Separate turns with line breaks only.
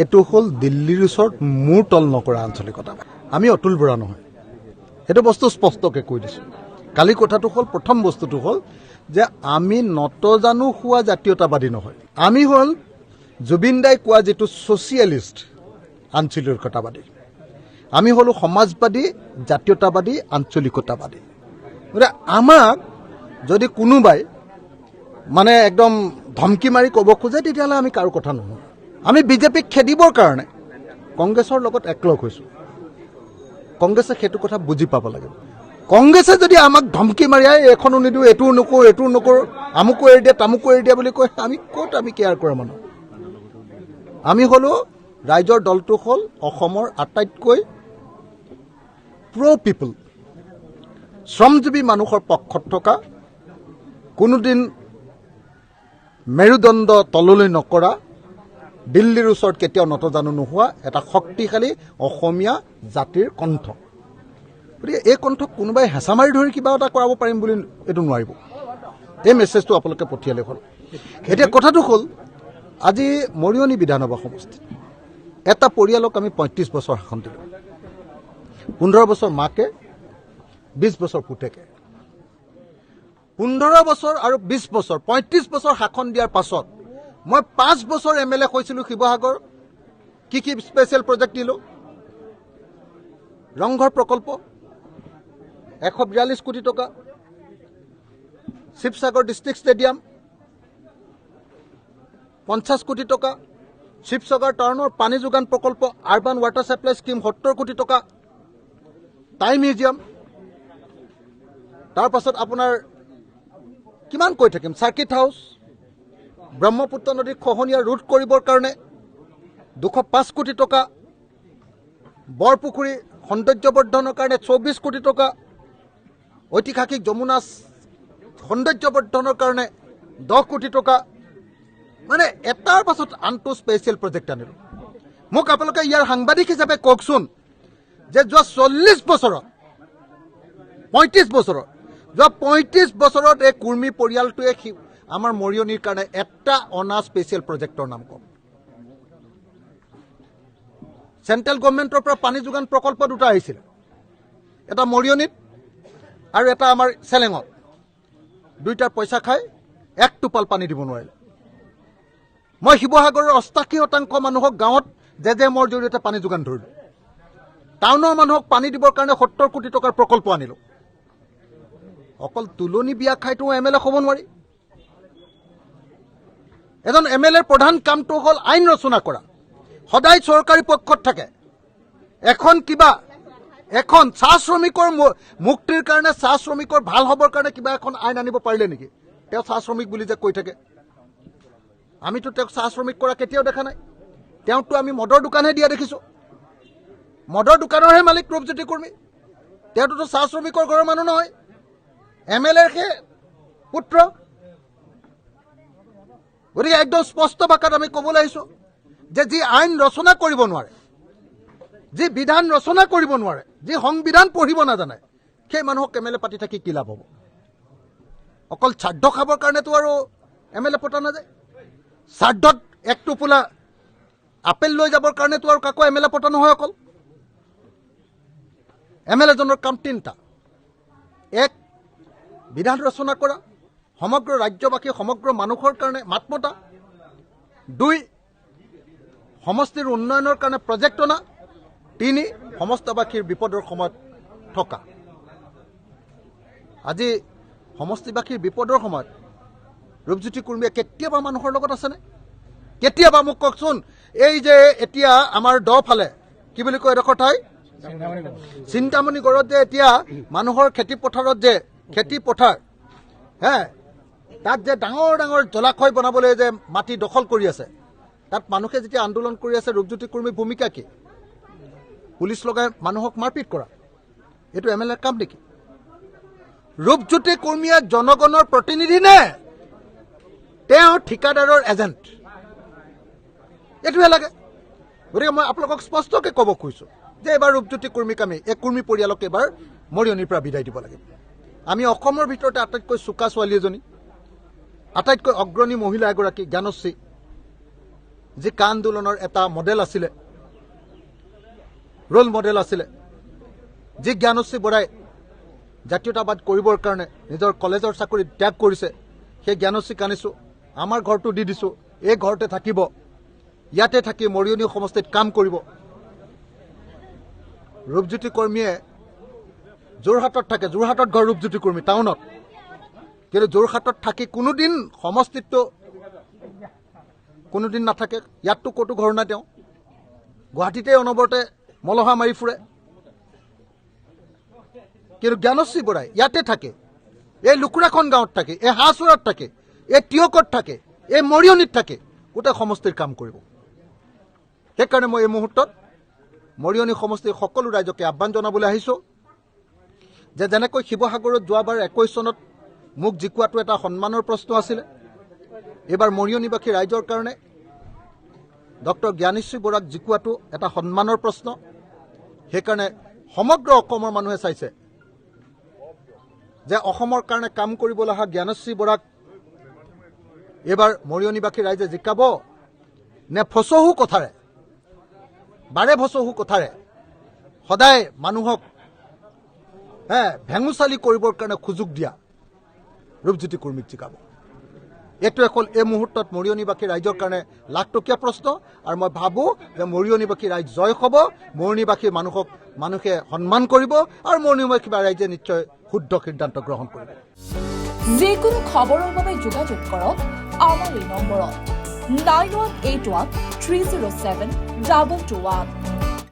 এইটো হ'ল দিল্লীৰ ওচৰত মূৰ তল নকৰা আঞ্চলিকতা। আমি অতুল বৰা নহয়, সেইটো বস্তু স্পষ্টকৈ কৈ দিছোঁ। কালি কথাটো হ'ল, প্ৰথম বস্তুটো হ'ল যে আমি নতজানু হোৱা জাতীয়তাবাদী নহয়। আমি হ'ল জুবিন দাই কোৱা যিটো ছ'চিয়েলিষ্ট আঞ্চলিকতাবাদী, আমি হ'লো সমাজবাদী জাতীয়তাবাদী আঞ্চলিকতাবাদী। গতিকে আমাক যদি কোনোবাই মানে একদম ধমকি মাৰি ক'ব খোজে, তেতিয়াহ'লে আমি কাৰো কথা নহয়। আমি বিজেপিক খেদিবৰ কাৰণে কংগ্ৰেছৰ লগত একলগ হৈছোঁ। কংগ্ৰেছে সেইটো কথা বুজি পাব লাগিব। কংগ্ৰেছে যদি আমাক ধমকি মাৰি এইখনো নিদিওঁ, এইটোও নকৰোঁ, এইটোও নকৰোঁ, আমুকো এৰি দিয়া তামুকো এৰি দিয়া বুলি কয়, আমি ক'ত আমি কেয়াৰ কৰা মানুহ। আমি হ'লো ৰাইজৰ দলটো হ'ল অসমৰ আটাইতকৈ পিপল, শ্ৰমজীৱী মানুহৰ পক্ষত থকা, কোনোদিন মেৰুদণ্ড তললৈ নকৰা, দিল্লীৰ ওচৰত কেতিয়াও নতজানু নোহোৱা এটা শক্তিশালী অসমীয়া জাতিৰ কণ্ঠ। গতিকে এই কণ্ঠক কোনোবাই হেঁচা মাৰি ধৰি কিবা এটা কৰাব পাৰিম বুলি এইটো নোৱাৰিব। এই মেছেজটো আপোনালোকে পঠিয়ালে হ'ল। এতিয়া কথাটো হ'ল, আজি মৰিয়নি বিধানসভা সমষ্টিত এটা পৰিয়ালক আমি 35 বছৰ শাসন দিলোঁ। 15 বছৰ মাকে, 20 বছৰ পুতেকে। 15 বছৰ আৰু 20 বছৰ, 35 বছৰ শাসন দিয়াৰ পাছত মই 5 বছৰ MLA হৈছিলোঁ শিৱসাগৰ। কি স্পেচিয়েল প্ৰজেক্ট দিলোঁ? ৰংঘৰ প্ৰকল্প 142 কোটি টকা, শিৱসাগৰ ডিষ্ট্ৰিক্ট ষ্টেডিয়াম 50 কোটি টকা, শিৱসাগৰ টাউনৰ পানী যোগান প্ৰকল্প আৰ্বান ৱাটাৰ ছাপ্লাই স্কিম 70 কোটি টকা, টাই মিউজিয়াম, তাৰপাছত আপোনাৰ কিমান কৈ থাকিম, চাৰ্কিট হাউচ, ব্ৰহ্মপুত্ৰ নদীৰ খহনীয়া ৰোধ কৰিবৰ কাৰণে 205 কোটি টকা, বৰপুখুৰী সৌন্দৰ্যবৰ্ধনৰ কাৰণে 24 কোটি টকা, ঐতিহাসিক যমুনা সৌন্দৰ্যবৰ্ধনৰ কাৰণে 10 কোটি টকা। মানে এটাৰ পাছত আনটো স্পেচিয়েল প্ৰজেক্ট আনিলোঁ। মোক আপোনালোকে ইয়াৰ সাংবাদিক হিচাপে কওকচোন যে যোৱা 40 বছৰত, 35 বছৰত, যোৱা 35 বছৰত এই কুৰ্মী পৰিয়ালটোৱে আমাৰ মৰিয়নিৰ কাৰণে এটা অনা স্পেচিয়েল প্ৰজেক্টৰ নাম কওক। চেণ্ট্ৰেল গভৰ্ণমেণ্টৰ পৰা পানী যোগান প্ৰকল্প দুটা আহিছিল, এটা মৰিয়নিত আৰু এটা আমাৰ চেলেঙত। দুইটাৰ পইচা খাই এক টোপাল পানী দিব নোৱাৰিলে। মই শিৱসাগৰৰ 88% মানুহক গাঁৱত জেজেমৰ জৰিয়তে পানী যোগান ধৰিলোঁ। টাউনৰ মানুহক পানী দিবৰ কাৰণে 70 কোটি টকাৰ প্ৰকল্প আনিলোঁ। অকল তুলনি বিয়া খাইতো MLA হ'ব নোৱাৰি। এজন MLAৰ প্ৰধান কামটো হ'ল আইন ৰচনা কৰা, সদায় চৰকাৰী পক্ষত থাকে। এখন চাহ শ্ৰমিকৰ মুক্তিৰ কাৰণে, চাহ শ্ৰমিকৰ ভাল হ'বৰ কাৰণে কিবা এখন আইন আনিব পাৰিলে নেকি? তেওঁ চাহ শ্ৰমিক বুলি যে কৈ থাকে, আমিতো তেওঁক চাহ শ্ৰমিক কৰা কেতিয়াও দেখা নাই। তেওঁকতো আমি মদৰ দোকানহে দিয়া দেখিছোঁ। মদৰ দোকানৰহে মালিক ৰূপজ্যোতি কুৰ্মী। তেওঁতো চাহ শ্ৰমিকৰ ঘৰৰ মানুহ নহয়, MLAৰ সেই পুত্ৰ। গতিকে একদম স্পষ্ট ভাষাত আমি ক'বলৈ আহিছোঁ যে যি আইন ৰচনা কৰিব নোৱাৰে, যি বিধান ৰচনা কৰিব নোৱাৰে, যি সংবিধান পঢ়িব নাজানে, সেই মানুহক MLA পাতি থাকি কি লাভ হ'ব? অকল শ্ৰাদ্ধ খাবৰ কাৰণেতো আৰু MLA পতা নাযায়। শ্ৰাদ্ধত এক টোপোলা আপেল লৈ যাবৰ কাৰণেতো আৰু কাকো MLA পতা নহয়। অকল MLAজনৰ কাম তিনিটা: এক, বিধান ৰচনা কৰা, সমগ্ৰ ৰাজ্যবাসী সমগ্ৰ মানুহৰ কাৰণে মাত মতা; দুই, সমষ্টিৰ উন্নয়নৰ কাৰণে প্ৰজেক্ট অনা; তিনি, সমস্তবাসীৰ বিপদৰ সময়ত থকা। আজি সমষ্টিবাসীৰ বিপদৰ সময়ত ৰূপজ্যোতি কুৰ্মীয়ে কেতিয়াবা মানুহৰ লগত আছেনে? কেতিয়াবা মোক কওকচোন। এই যে এতিয়া আমাৰ ফালে কি বুলি কয় এডোখৰ ঠাই, চিন্তামণিগড়ত যে এতিয়া মানুহৰ খেতি পথাৰ তাত যে ডাঙৰ ডাঙৰ জলাশয় বনাবলৈ যে মাটি দখল কৰি আছে, তাত মানুহে যেতিয়া আন্দোলন কৰি আছে, ৰূপজ্যোতি কুৰ্মীৰ ভূমিকা কি? পুলিচ লগাই মানুহক মাৰপিট কৰা। এইটো MLAৰ কাম নেকি? ৰূপজ্যোতি কুৰ্মীয়ে জনগণৰ প্ৰতিনিধি নে তেওঁ ঠিকাদাৰৰ এজেণ্ট? এইটোহে লাগে। গতিকে মই আপোনালোকক স্পষ্টকৈ ক'ব খুজিছোঁ যে এইবাৰ ৰূপজ্যোতি কুৰ্মীক আমি এই কুৰ্মী পৰিয়ালক এইবাৰ মৰিয়নিৰ পৰা বিদায় দিব লাগিব। আমি অসমৰ ভিতৰতে আটাইতকৈ চোকা ছোৱালী এজনী, আটাইতকৈ অগ্ৰণী মহিলা এগৰাকী জ্ঞানশ্ৰী, যি কা আন্দোলনৰ এটা মডেল আছিলে, ৰোল মডেল আছিলে, যি জ্ঞানশ্ৰী বৰাই জাতীয়তাবাদ কৰিবৰ কাৰণে নিজৰ কলেজৰ চাকৰি ত্যাগ কৰিছে, সেই জ্ঞানশ্ৰীক আনিছোঁ, আমাৰ ঘৰটো দি দিছোঁ, এই ঘৰতে থাকিব, ইয়াতে থাকি মৰিয়নি সমষ্টিত কাম কৰিব। ৰূপজ্যোতি কৰ্মীয়ে যোৰহাটত থাকে, যোৰহাটত ঘৰ ৰূপজ্যোতি কৰ্মী টাউনত, কিন্তু যোৰহাটত থাকি কোনোদিন সমষ্টিতটো কোনোদিন নাথাকে। ইয়াততো ক'তো ঘৰ নাই, তেওঁ গুৱাহাটীতে অনবৰতে মলহা মাৰি ফুৰে। কিন্তু জ্ঞানশ্ৰী বৰাই ইয়াতে থাকে, এই লুকুৰাখন গাঁৱত থাকে, এই হাঁহচুৰাত থাকে, এই টিয়কত থাকে, এই মৰিয়নিত থাকে, গোটেই সমষ্টিৰ কাম কৰিব। সেইকাৰণে মই এই মুহূৰ্তত মৰিয়নি সমষ্টিৰ সকলো ৰাইজকে আহ্বান জনাবলৈ আহিছোঁ যে যেনেকৈ শিৱসাগৰত যোৱাবাৰ 21 চনত মোক জিকোৱাটো এটা সন্মানৰ প্ৰশ্ন আছিলে, এইবাৰ মৰিয়নিবাসী ৰাইজৰ কাৰণে ডক্টৰ জ্ঞানেশ্ৰী বৰাক জিকোৱাটো এটা সন্মানৰ প্ৰশ্ন। সেইকাৰণে সমগ্ৰ অসমৰ মানুহে চাইছে যে অসমৰ কাৰণে কাম কৰিবলৈ অহা জ্ঞানেশ্ৰী বৰাক এইবাৰ মৰিয়নিবাসী ৰাইজে জিকাব নে ফচহু কথাৰে, বাৰে ভচহু কথাৰে সদায় মানুহক ভেঙুচালি কৰিবৰ কাৰণে সুযোগ দিয়া ৰূপজ্যোতি কৰ্মীক জিকাব। এইটোৱে হ'ল এই মুহূৰ্তত মৰিয়নিবাসী ৰাইজৰ কাৰণে লাখটকীয়া প্ৰশ্ন। আৰু মই ভাবোঁ যে মৰিয়নিবাসী ৰাইজ জয় হ'ব, মৰিয়নিবাসীৰ মানুহে সন্মান কৰিব আৰু মৰিয়নিবাসী ৰাইজে নিশ্চয় শুদ্ধ সিদ্ধান্ত গ্ৰহণ কৰিব।
যিকোনো খবৰৰ বাবে যোগাযোগ কৰক আমাৰ এই নম্বৰত 9181 307 221।